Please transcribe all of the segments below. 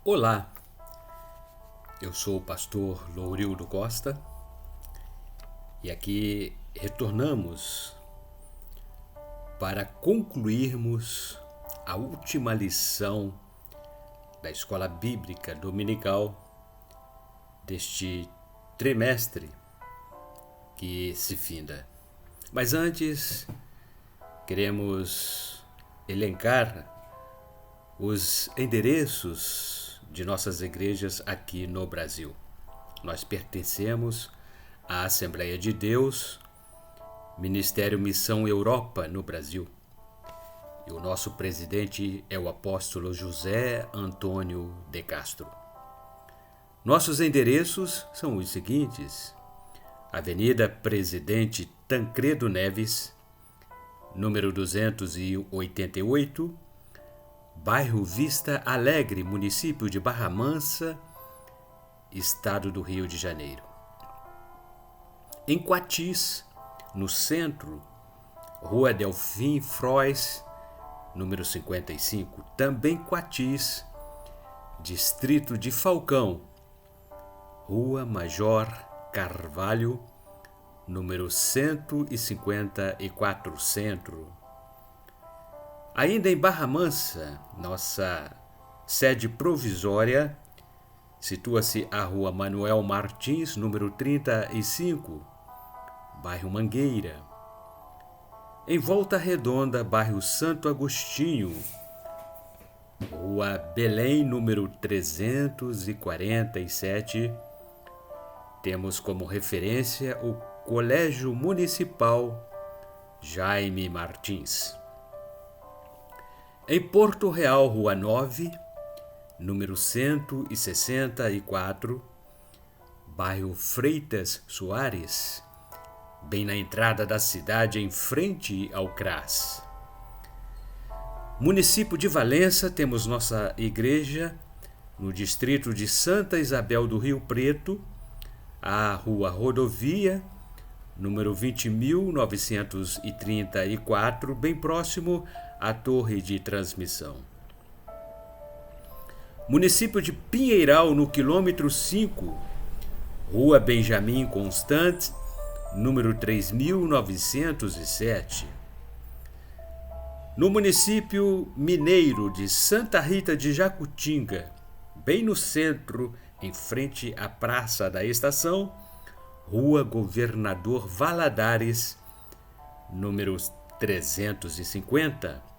Olá, eu sou o pastor Lourildo Costa e aqui retornamos para concluirmos a última lição da Escola Bíblica Dominical deste trimestre que se finda. Mas antes, queremos elencar os endereços de nossas igrejas aqui no Brasil. Nós pertencemos à Assembleia de Deus, Ministério Missão Europa no Brasil. E o nosso presidente é o apóstolo José Antônio de Castro. Nossos endereços são os seguintes: Avenida Presidente Tancredo Neves, número 288, bairro Vista Alegre, município de Barra Mansa, estado do Rio de Janeiro. Em Quatis, no centro, Rua Delfim Frois, número 55, também Quatis, distrito de Falcão, Rua Major Carvalho, número 154, centro. Ainda em Barra Mansa, nossa sede provisória situa-se a Rua Manuel Martins, número 35, bairro Mangueira. Em Volta Redonda, bairro Santo Agostinho, Rua Belém, número 347, temos como referência o Colégio Municipal Jaime Martins. Em Porto Real, Rua 9, número 164, bairro Freitas Soares, bem na entrada da cidade, em frente ao CRAS. Município de Valença, temos nossa igreja no distrito de Santa Isabel do Rio Preto, a Rua Rodovia, número 20.934, bem próximo à torre de transmissão. Município de Pinheiral, no quilômetro 5, Rua Benjamin Constant, número 3.907. No município mineiro de Santa Rita de Jacutinga, bem no centro, em frente à Praça da Estação, Rua Governador Valadares, número 350.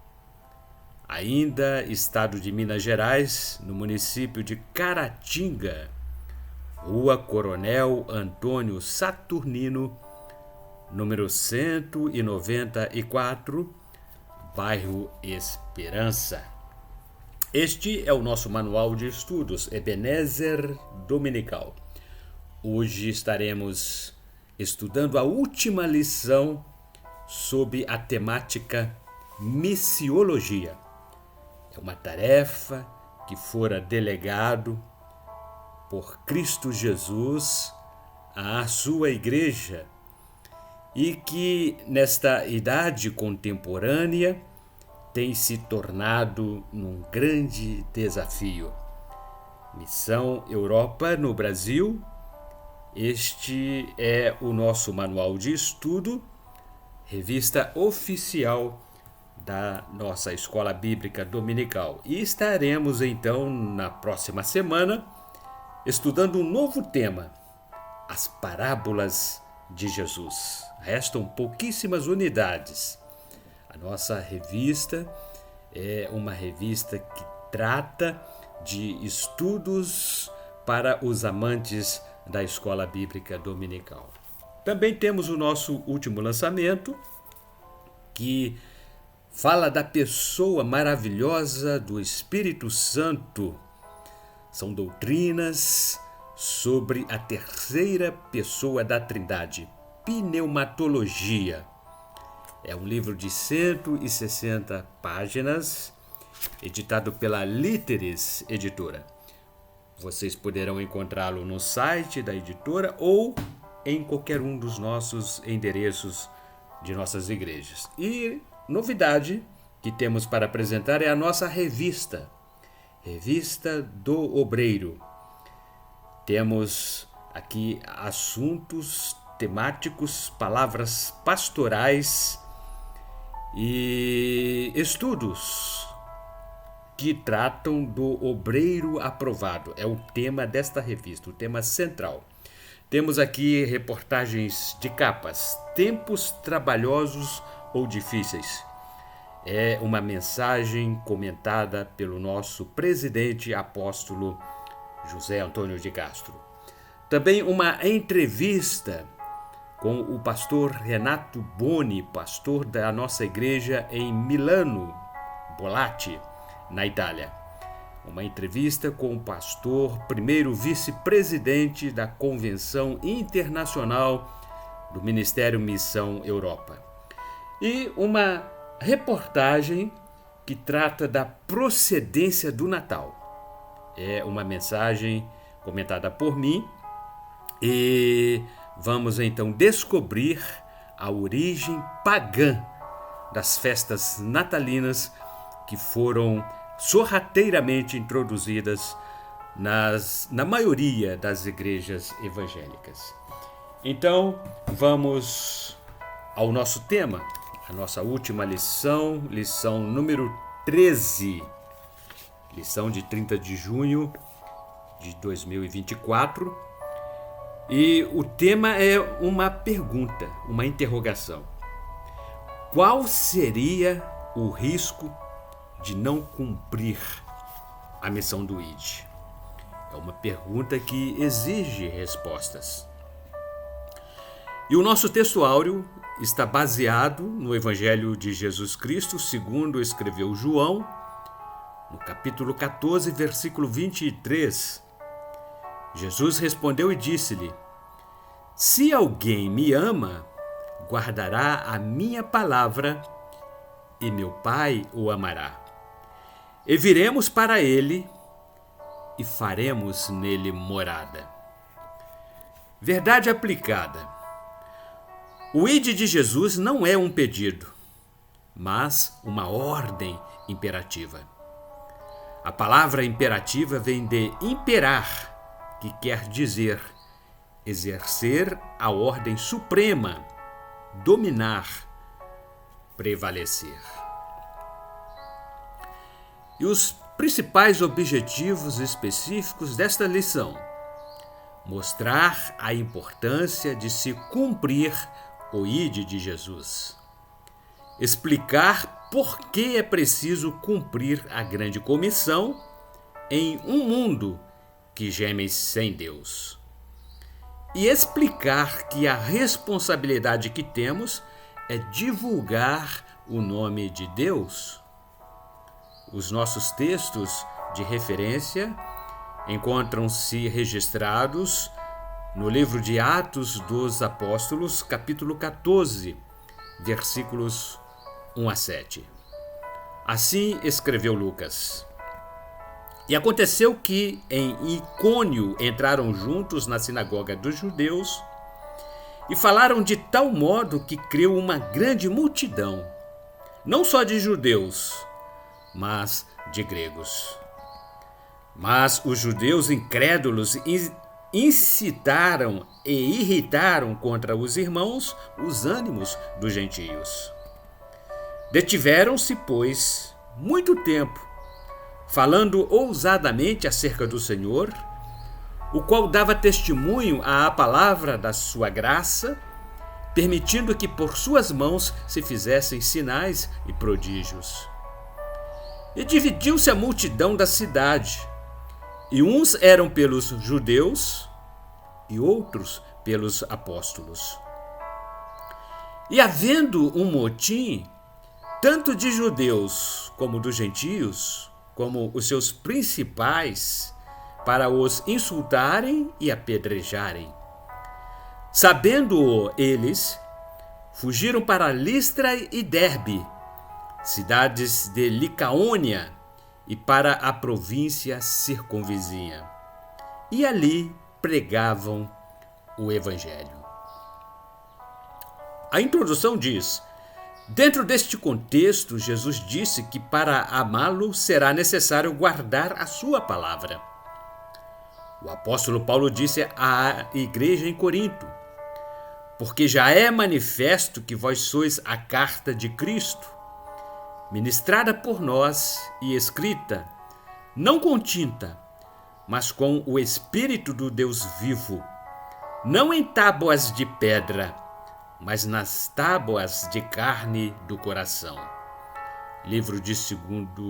Ainda estado de Minas Gerais, no município de Caratinga, Rua Coronel Antônio Saturnino, número 194, bairro Esperança. Este é o nosso manual de estudos, Ebenezer Dominical. Hoje estaremos estudando a última lição sob a temática missiologia. É uma tarefa que fora delegado por Cristo Jesus à sua igreja e que nesta idade contemporânea tem se tornado um grande desafio. Missão Europa no Brasil. Este é o nosso manual de estudo, revista oficial da nossa Escola Bíblica Dominical. E estaremos então na próxima semana estudando um novo tema, as parábolas de Jesus. Restam pouquíssimas unidades. A nossa revista é uma revista que trata de estudos para os amantes da Escola Bíblica Dominical. Também temos o nosso último lançamento, que fala da pessoa maravilhosa do Espírito Santo. São doutrinas sobre a terceira pessoa da Trindade, pneumatologia. É um livro de 160 páginas, editado pela Líteres Editora. Vocês poderão encontrá-lo no site da editora ou em qualquer um dos nossos endereços de nossas igrejas. E novidade que temos para apresentar é a nossa revista, Revista do Obreiro. Temos aqui assuntos temáticos, palavras pastorais e estudos que tratam do obreiro aprovado. É o tema desta revista, o tema central. Temos aqui reportagens de capas, tempos trabalhosos ou difíceis. É uma mensagem comentada pelo nosso presidente apóstolo José Antônio de Castro. Também uma entrevista com o pastor Renato Boni, pastor da nossa igreja em Milano, Bollate, na Itália. Uma entrevista com o pastor, primeiro vice-presidente da Convenção Internacional do Ministério Missão Europa. E uma reportagem que trata da procedência do Natal. É uma mensagem comentada por mim e vamos então descobrir a origem pagã das festas natalinas que foram sorrateiramente introduzidas na maioria das igrejas evangélicas. Então, vamos ao nosso tema, a nossa última lição, lição número 13, lição de 30 de junho de 2024. E o tema é uma pergunta, uma interrogação. Qual seria o risco de não cumprir a missão do ID? É uma pergunta que exige respostas. E o nosso texto áureo está baseado no Evangelho de Jesus Cristo, segundo escreveu João, no capítulo 14, versículo 23. Jesus respondeu e disse-lhe: Se alguém me ama, guardará a minha palavra, e meu Pai o amará. E viremos para ele e faremos nele morada. Verdade aplicada. O ID de Jesus não é um pedido, mas uma ordem imperativa. A palavra imperativa vem de imperar, que quer dizer exercer a ordem suprema, dominar, prevalecer. E os principais objetivos específicos desta lição: mostrar a importância de se cumprir o ID de Jesus, explicar por que é preciso cumprir a grande comissão em um mundo que geme sem Deus, e explicar que a responsabilidade que temos é divulgar o nome de Deus. Os nossos textos de referência encontram-se registrados no livro de Atos dos Apóstolos, capítulo 14, versículos 1 a 7. Assim escreveu Lucas. E aconteceu que em Icônio entraram juntos na sinagoga dos judeus e falaram de tal modo que creu uma grande multidão, não só de judeus, mas de gregos. Mas os judeus incrédulos incitaram e irritaram contra os irmãos os ânimos dos gentios. Detiveram-se, pois, muito tempo, falando ousadamente acerca do Senhor, o qual dava testemunho à palavra da sua graça, permitindo que por suas mãos se fizessem sinais e prodígios. E dividiu-se a multidão da cidade, e uns eram pelos judeus e outros pelos apóstolos. E havendo um motim, tanto de judeus como dos gentios, como os seus principais, para os insultarem e apedrejarem. Sabendo-o eles, fugiram para Listra e Derbe, cidades de Licaônia, e para a província circunvizinha. E ali pregavam o Evangelho. A introdução diz Dentro deste contexto, Jesus disse que para amá-lo será necessário guardar a sua palavra. O apóstolo Paulo disse à igreja em Corinto: porque já é manifesto que vós sois a carta de Cristo, ministrada por nós e escrita, não com tinta, mas com o Espírito do Deus vivo, não em tábuas de pedra, mas nas tábuas de carne do coração. Livro de segunda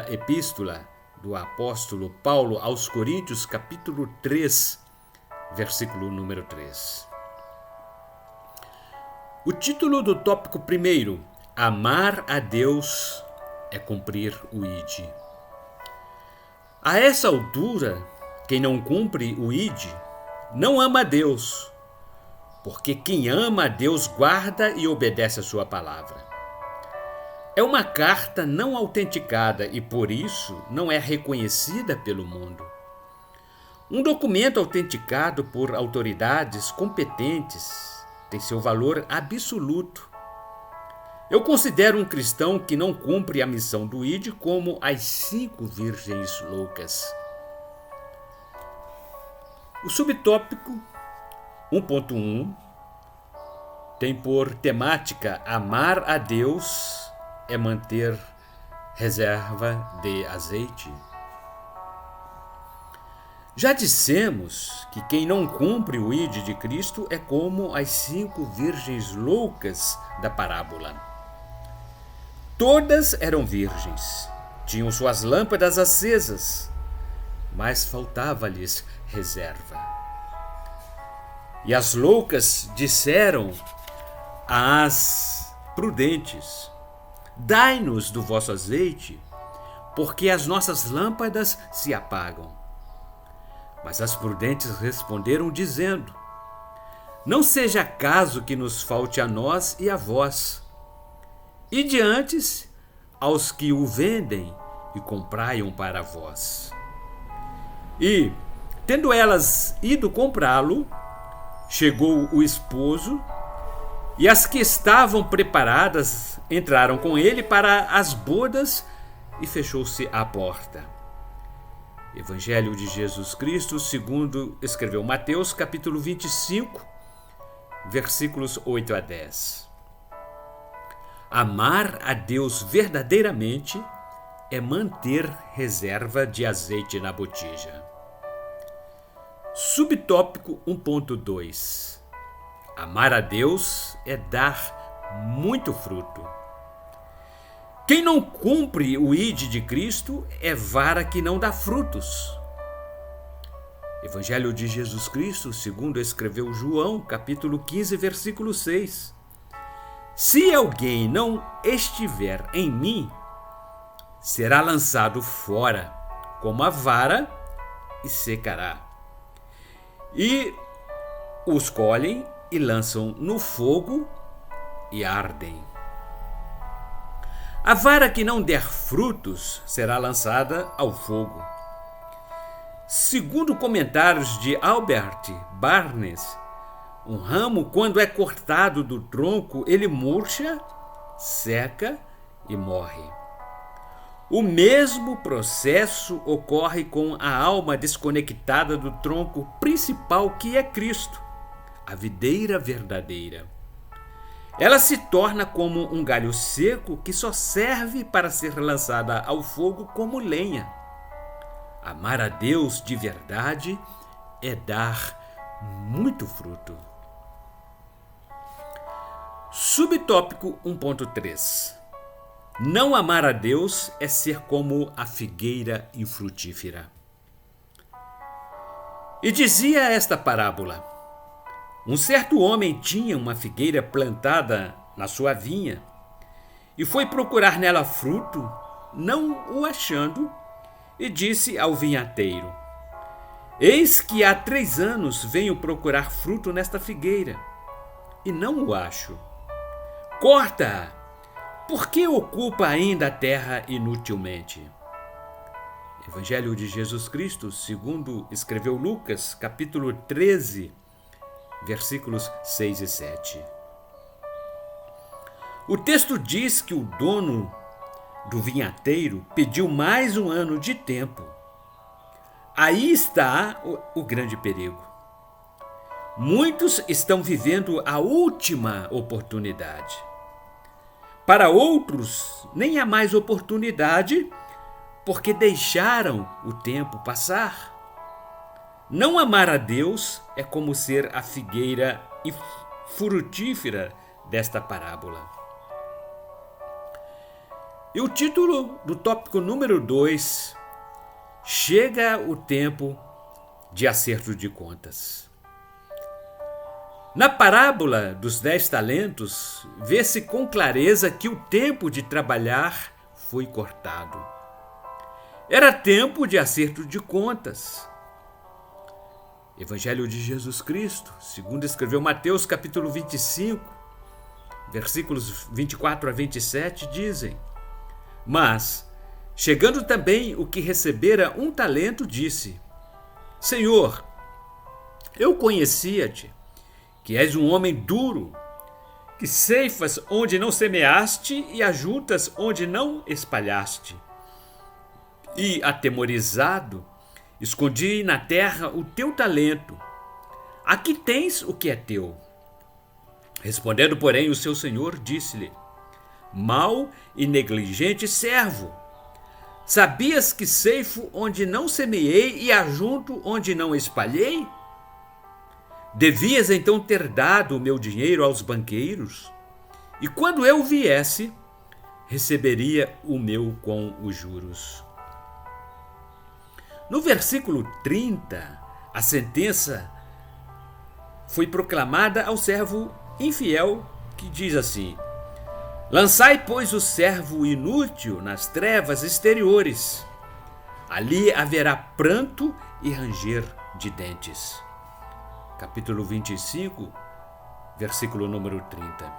epístola do apóstolo Paulo aos Coríntios, capítulo 3, versículo número 3. O título do tópico 1: Amar a Deus é cumprir o ID. A essa altura, quem não cumpre o ID não ama a Deus, porque quem ama a Deus guarda e obedece a sua palavra. É uma carta não autenticada e, por isso, não é reconhecida pelo mundo. Um documento autenticado por autoridades competentes tem seu valor absoluto. Eu considero um cristão que não cumpre a missão do ID como as 5 virgens loucas. O subtópico 1.1 tem por temática: amar a Deus é manter reserva de azeite. Já dissemos que quem não cumpre o ID de Cristo é como as 5 virgens loucas da parábola. Todas eram virgens, tinham suas lâmpadas acesas, mas faltava-lhes reserva. E as loucas disseram às prudentes: dai-nos do vosso azeite, porque as nossas lâmpadas se apagam. Mas as prudentes responderam dizendo: não seja caso que nos falte a nós e a vós. Ide antes aos que o vendem e comprai-o para vós. E, tendo elas ido comprá-lo, chegou o esposo, e as que estavam preparadas entraram com ele para as bodas, e fechou-se a porta. Evangelho de Jesus Cristo, segundo escreveu Mateus, capítulo 25, versículos 8 a 10. Amar a Deus verdadeiramente é manter reserva de azeite na botija. Subtópico 1.2. Amar a Deus é dar muito fruto. Quem não cumpre o ID de Cristo é vara que não dá frutos. Evangelho de Jesus Cristo, segundo escreveu João, capítulo 15, versículo 6. Se alguém não estiver em mim, será lançado fora como a vara e secará. E os colhem e lançam no fogo e ardem. A vara que não der frutos será lançada ao fogo. Segundo comentários de Albert Barnes, um ramo, quando é cortado do tronco, ele murcha, seca e morre. O mesmo processo ocorre com a alma desconectada do tronco principal, que é Cristo, a videira verdadeira. Ela se torna como um galho seco que só serve para ser lançada ao fogo como lenha. Amar a Deus de verdade é dar muito fruto. Subtópico 1.3. Não amar a Deus é ser como a figueira infrutífera. E dizia esta parábola: um certo homem tinha uma figueira plantada na sua vinha e foi procurar nela fruto, não o achando, e disse ao vinhateiro: eis que há 3 anos venho procurar fruto nesta figueira e não o acho. Corta-a! Por que ocupa ainda a terra inutilmente? Evangelho de Jesus Cristo, segundo escreveu Lucas, capítulo 13, versículos 6 e 7. O texto diz que o dono do vinhateiro pediu mais um ano de tempo. Aí está o grande perigo. Muitos estão vivendo a última oportunidade. Para outros, nem há mais oportunidade porque deixaram o tempo passar. Não amar a Deus é como ser a figueira frutífera desta parábola. E o título do tópico número 2, chega o tempo de acerto de contas. Na parábola dos 10 talentos, vê-se com clareza que o tempo de trabalhar foi cortado. Era tempo de acerto de contas. Evangelho de Jesus Cristo, segundo escreveu Mateus capítulo 25, versículos 24 a 27, dizem: Mas, chegando também o que recebera 1 talento, disse: Senhor, eu conhecia-te, que és um homem duro, que ceifas onde não semeaste e ajuntas onde não espalhaste. E, atemorizado, escondi na terra o teu talento. Aqui tens o que é teu. Respondendo, porém, o seu senhor disse-lhe: Mau e negligente servo, sabias que ceifo onde não semeei e ajunto onde não espalhei? Devias então ter dado o meu dinheiro aos banqueiros, e quando eu viesse, receberia o meu com os juros. No versículo 30, a sentença foi proclamada ao servo infiel, que diz assim: Lançai, pois, o servo inútil nas trevas exteriores. Ali haverá pranto e ranger de dentes. Capítulo 25, versículo número 30.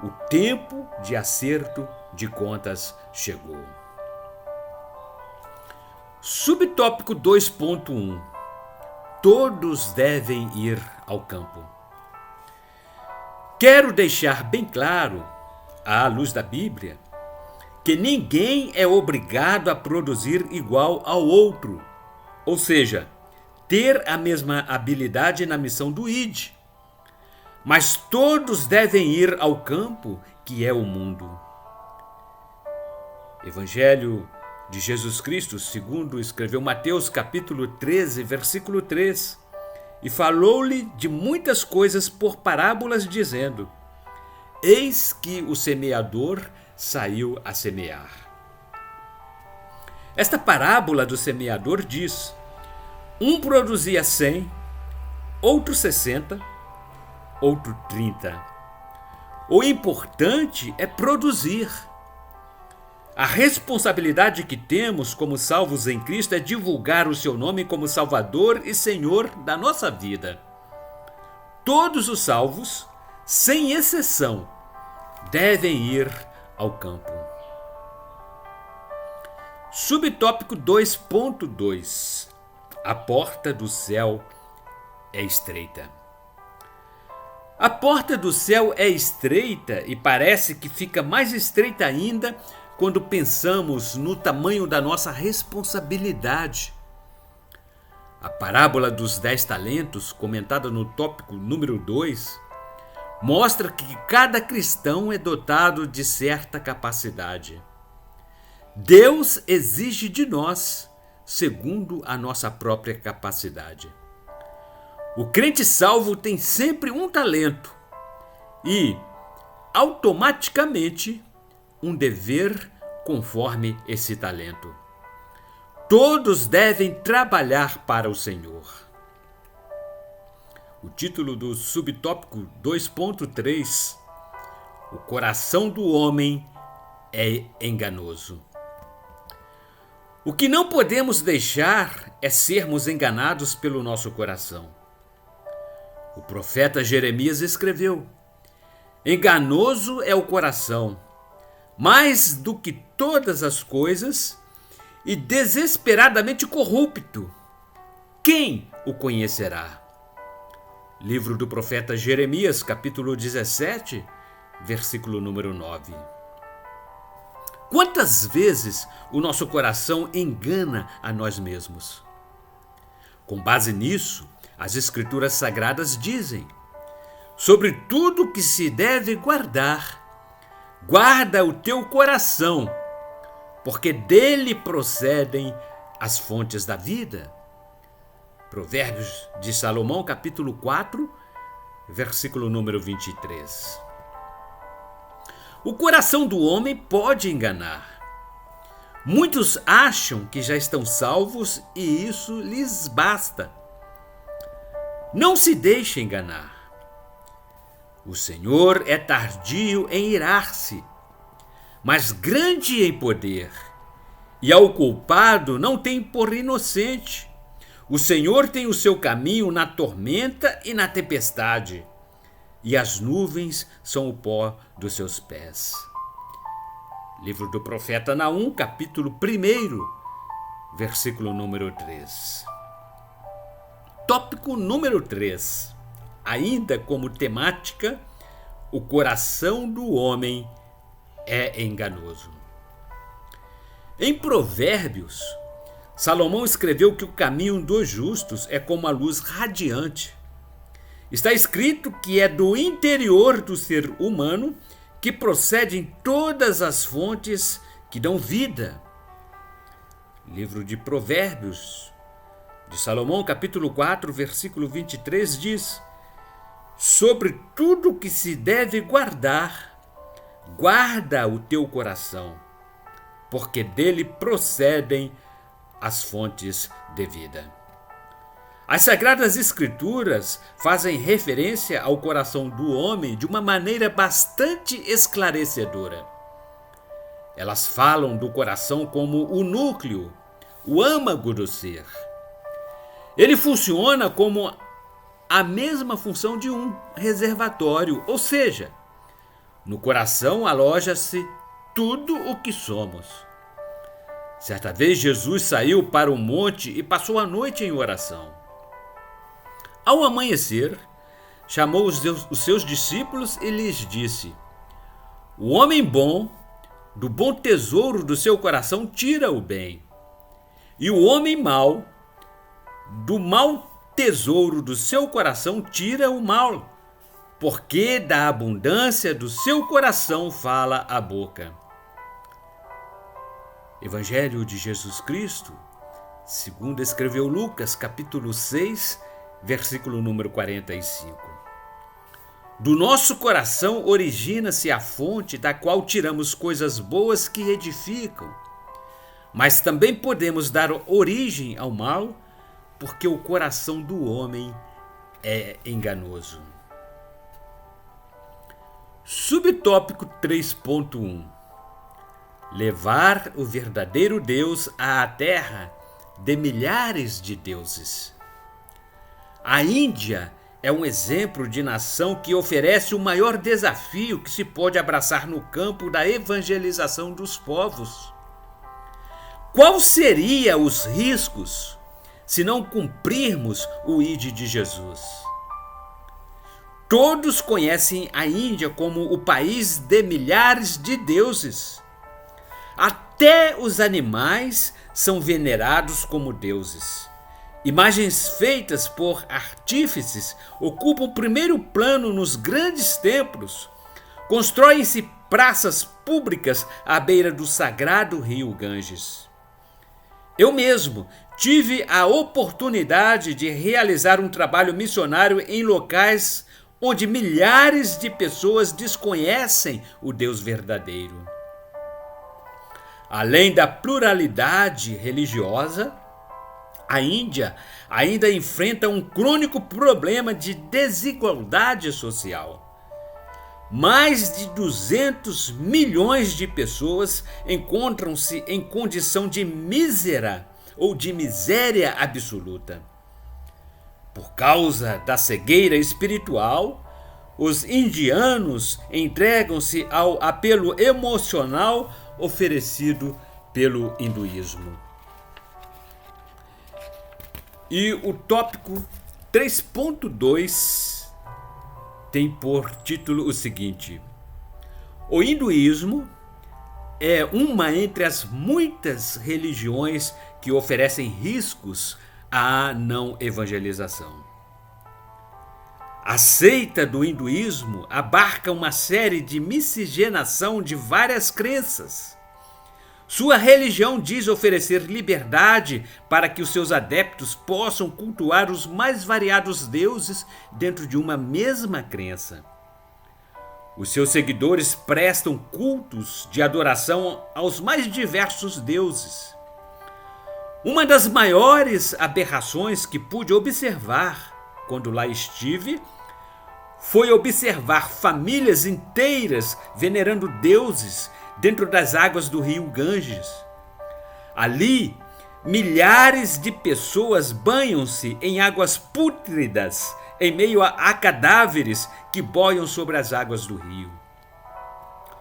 O tempo de acerto de contas chegou. Subtópico 2.1. Todos devem ir ao campo. Quero deixar bem claro, à luz da Bíblia, que ninguém é obrigado a produzir igual ao outro, ou seja, ter a mesma habilidade na missão do ID. Mas todos devem ir ao campo, que é o mundo. Evangelho de Jesus Cristo, segundo escreveu Mateus capítulo 13, versículo 3, e falou-lhe de muitas coisas por parábolas, dizendo: Eis que o semeador saiu a semear. Esta parábola do semeador diz: um produzia 100, outro 60, outro 30. O importante é produzir. A responsabilidade que temos como salvos em Cristo é divulgar o seu nome como Salvador e Senhor da nossa vida. Todos os salvos, sem exceção, devem ir ao campo. Subtópico 2.2. A porta do céu é estreita. A porta do céu é estreita e parece que fica mais estreita ainda quando pensamos no tamanho da nossa responsabilidade. A parábola dos 10 talentos, comentada no tópico número 2, mostra que cada cristão é dotado de certa capacidade. Deus exige de nós segundo a nossa própria capacidade. O crente salvo tem sempre um talento e, automaticamente, um dever conforme esse talento. Todos devem trabalhar para o Senhor. O título do subtópico 2.3: O coração do homem é enganoso. O que não podemos deixar é sermos enganados pelo nosso coração. O profeta Jeremias escreveu: Enganoso é o coração, mais do que todas as coisas, e desesperadamente corrupto. Quem o conhecerá? Livro do profeta Jeremias, capítulo 17, versículo número 9. Quantas vezes o nosso coração engana a nós mesmos? Com base nisso, as Escrituras Sagradas dizem: sobre tudo que se deve guardar, guarda o teu coração, porque dele procedem as fontes da vida. Provérbios de Salomão, capítulo 4, versículo número 23. O coração do homem pode enganar. Muitos acham que já estão salvos e isso lhes basta. Não se deixe enganar. O Senhor é tardio em irar-se, mas grande em poder, e ao culpado não tem por inocente. O Senhor tem o seu caminho na tormenta e na tempestade, e as nuvens são o pó dos seus pés. Livro do profeta Naum, capítulo 1, versículo número 3. Tópico número 3. Ainda como temática, o coração do homem é enganoso. Em Provérbios, Salomão escreveu que o caminho dos justos é como a luz radiante. Está escrito que é do interior do ser humano que procedem todas as fontes que dão vida. Livro de Provérbios de Salomão, capítulo 4, versículo 23 diz: sobre tudo que se deve guardar, guarda o teu coração, porque dele procedem as fontes de vida. As Sagradas Escrituras fazem referência ao coração do homem de uma maneira bastante esclarecedora. Elas falam do coração como o núcleo, o âmago do ser. Ele funciona como a mesma função de um reservatório, ou seja, no coração aloja-se tudo o que somos. Certa vez Jesus saiu para o monte e passou a noite em oração. Ao amanhecer, chamou os seus discípulos e lhes disse: o homem bom, do bom tesouro do seu coração, tira o bem, e o homem mau, do mau tesouro do seu coração, tira o mal, porque da abundância do seu coração fala a boca. Evangelho de Jesus Cristo, segundo escreveu Lucas, capítulo 6, versículo número 45. Do nosso coração origina-se a fonte da qual tiramos coisas boas que edificam, mas também podemos dar origem ao mal, porque o coração do homem é enganoso. Subtópico 3.1. Levar o verdadeiro Deus à terra de milhares de deuses. A Índia é um exemplo de nação que oferece o maior desafio que se pode abraçar no campo da evangelização dos povos. Qual seria os riscos se não cumprirmos o ID de Jesus? Todos conhecem a Índia como o país de milhares de deuses. Até os animais são venerados como deuses. Imagens feitas por artífices ocupam o primeiro plano nos grandes templos. Constroem-se praças públicas à beira do sagrado rio Ganges. Eu mesmo tive a oportunidade de realizar um trabalho missionário em locais onde milhares de pessoas desconhecem o Deus verdadeiro. Além da pluralidade religiosa, a Índia ainda enfrenta um crônico problema de desigualdade social. Mais de 200 milhões de pessoas encontram-se em condição de mísera ou de miséria absoluta. Por causa da cegueira espiritual, os indianos entregam-se ao apelo emocional oferecido pelo hinduísmo. E o tópico 3.2 tem por título o seguinte: o hinduísmo é uma entre as muitas religiões que oferecem riscos à não evangelização. A seita do hinduísmo abarca uma série de miscigenação de várias crenças. Sua religião diz oferecer liberdade para que os seus adeptos possam cultuar os mais variados deuses dentro de uma mesma crença. Os seus seguidores prestam cultos de adoração aos mais diversos deuses. Uma das maiores aberrações que pude observar quando lá estive foi observar famílias inteiras venerando deuses dentro das águas do rio Ganges. Ali, milhares de pessoas banham-se em águas pútridas em meio a cadáveres que boiam sobre as águas do rio.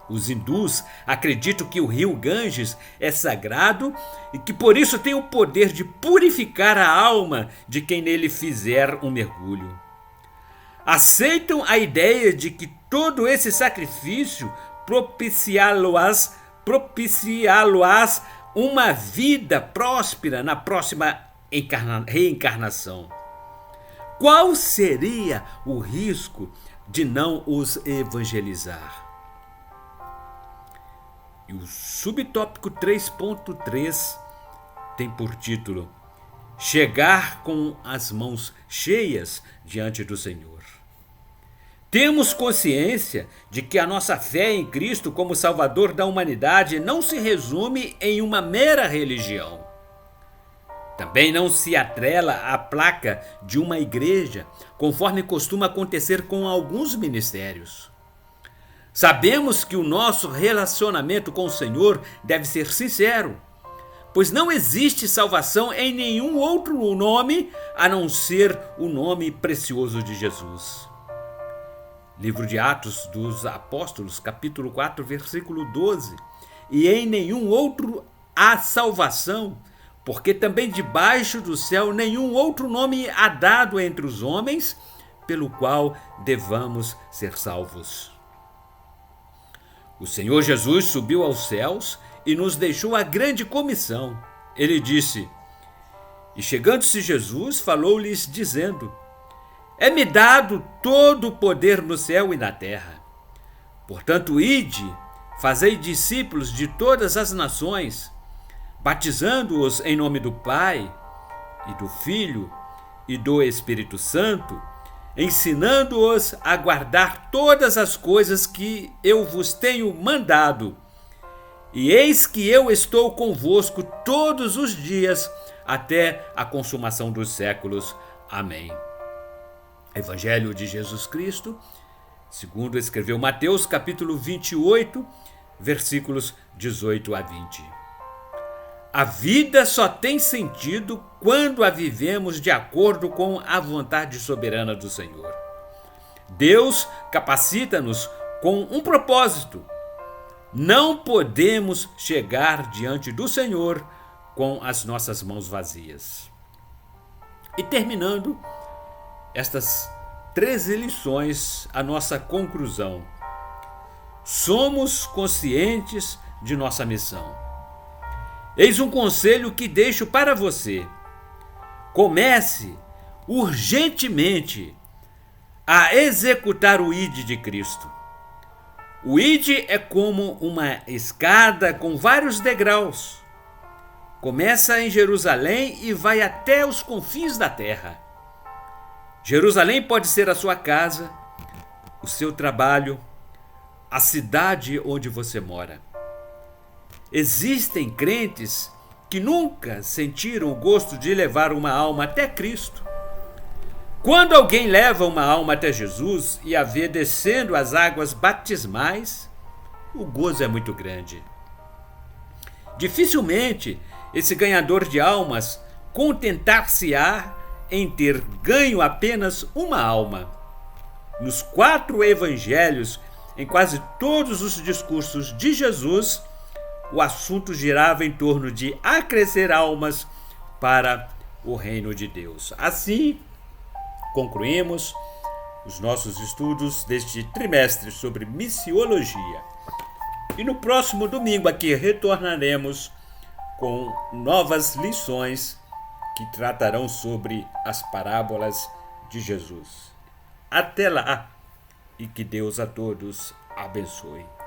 Os hindus acreditam que o rio Ganges é sagrado e que por isso tem o poder de purificar a alma de quem nele fizer um mergulho. Aceitam a ideia de que todo esse sacrifício propiciá-lo-ás uma vida próspera na próxima reencarnação. Qual seria o risco de não os evangelizar? E o subtópico 3.3 tem por título: chegar com as mãos cheias diante do Senhor. Temos consciência de que a nossa fé em Cristo como Salvador da humanidade não se resume em uma mera religião. Também não se atrela à placa de uma igreja, conforme costuma acontecer com alguns ministérios. Sabemos que o nosso relacionamento com o Senhor deve ser sincero, pois não existe salvação em nenhum outro nome a não ser o nome precioso de Jesus. Livro de Atos dos Apóstolos, capítulo 4, versículo 12. E em nenhum outro há salvação, porque também debaixo do céu nenhum outro nome há dado entre os homens, pelo qual devamos ser salvos. O Senhor Jesus subiu aos céus e nos deixou a grande comissão. Ele disse: e chegando-se Jesus, falou-lhes dizendo: é-me dado todo o poder no céu e na terra. Portanto, ide, fazei discípulos de todas as nações, batizando-os em nome do Pai, e do Filho, e do Espírito Santo, ensinando-os a guardar todas as coisas que eu vos tenho mandado. E eis que eu estou convosco todos os dias, até a consumação dos séculos. Amém. Evangelho de Jesus Cristo, segundo escreveu Mateus, capítulo 28, versículos 18 a 20. A vida só tem sentido quando a vivemos de acordo com a vontade soberana do Senhor. Deus capacita-nos com um propósito. Não podemos chegar diante do Senhor com as nossas mãos vazias. E terminando estas 13 lições, a nossa conclusão: somos conscientes de nossa missão. Eis um conselho que deixo para você. Comece urgentemente a executar o ID de Cristo. O ID é como uma escada com vários degraus. Começa em Jerusalém e vai até os confins da terra. Jerusalém pode ser a sua casa, o seu trabalho, a cidade onde você mora. Existem crentes que nunca sentiram o gosto de levar uma alma até Cristo. Quando alguém leva uma alma até Jesus e a vê descendo as águas batismais, o gozo é muito grande. Dificilmente esse ganhador de almas contentar-se-á em ter ganho apenas uma alma. Nos 4 evangelhos, em quase todos os discursos de Jesus, o assunto girava em torno de acrescer almas para o reino de Deus. Assim, concluímos os nossos estudos deste trimestre sobre missiologia. E no próximo domingo aqui retornaremos com novas lições que tratarão sobre as parábolas de Jesus. Até lá e que Deus a todos abençoe.